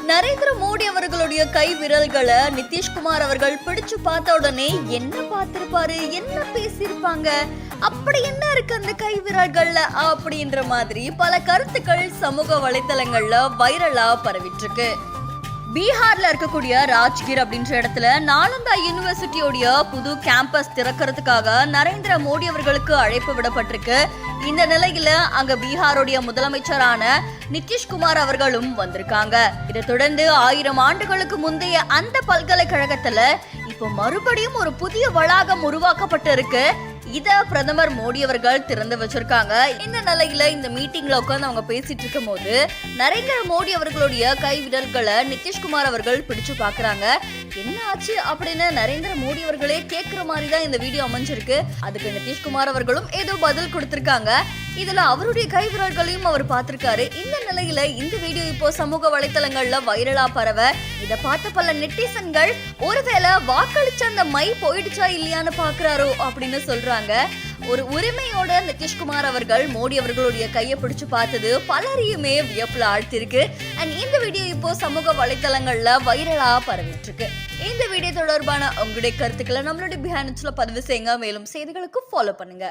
நரேந்திர மோடி அவர்களுடைய கை விரல்களை நிதிஷ்குமார் அவர்கள் பிடிச்சு பார்த்த உடனே என்ன பார்த்திருப்பாரு, என்ன பேசியிருப்பாங்க, அப்படி என்ன இருக்கு அந்த கை விரல்கள்ல அப்படின்ற மாதிரி பல கருத்துக்கள் சமூக வலைத்தளங்கள்ல வைரலா பரவிட்டு இருக்கு. பீகார்ல இருக்கக்கூடிய ராஜ்கிர் அப்படின்ற இடத்துல நாலந்தா யூனிவர்சிட்டியோடைய புது கேம்பஸ் திறக்கிறதுக்காக நரேந்திர மோடி அவர்களுக்கு அழைப்பு விடப்பட்டிருக்கு. இந்த நிலையில அங்க பீகாருடைய முதலமைச்சரான நிதிஷ்குமார் அவர்களும் வந்திருக்காங்க. இதை தொடர்ந்து 1000 ஆண்டுகளுக்கு முந்தைய அந்த பல்கலைக்கழகத்துல இப்ப மறுபடியும் ஒரு புதிய வளாகம் உருவாக்கப்பட்டு இருக்கு. இத பிரதமர் மோடி அவர்கள் திறந்து வச்சிருக்காங்க. இந்த நிலையில இந்த மீட்டிங்ல உட்கார்ந்து அவங்க பேசிட்டு இருக்கும் போது நரேந்திர மோடி அவர்களுடைய கை விரல்களை நிதிஷ்குமார் அவர்கள் பிடிச்சு பாக்குறாங்க. என்ன ஆச்சு அப்படின்னு நரேந்திர மோடி அவர்களே கேட்கிற மாதிரி தான் இந்த வீடியோ அமைஞ்சிருக்கு. அதுக்கு நிதிஷ்குமார் அவர்களும் ஏதோ பதில் கொடுத்திருக்காங்க. இதுல அவருடைய கை விரல்களையும் அவர் பார்த்திருக்காரு. இந்த நிலையில இந்த வீடியோ இப்போ சமூக வலைத்தளங்கள்ல வைரலா பரவ இத பார்த்த பல நெட்டிசன்கள் ஒருவேளை வாக்களிச்ச அந்த மை போயிடுச்சா இல்லையான்னு பாக்குறாரோ அப்படின்னு சொல்றாங்க. ஒரு உரிமையோட நிதிஷ்குமார் அவர்கள் மோடி அவர்களுடைய கையை பிடிச்சு பார்த்தது பலரையுமே வியப்புல ஆழ்த்திருக்கு. அண்ட் இந்த வீடியோ இப்போ சமூக வலைத்தளங்கள்ல வைரலா பரவிட்டு இருக்கு. இந்த வீடியோ தொடர்பான உங்களுடைய கருத்துக்களை நம்மளுடைய பிஹைண்ட் பதிவு செய்யுங்க. மேலும் செய்திகளுக்கு ஃபாலோ பண்ணுங்க.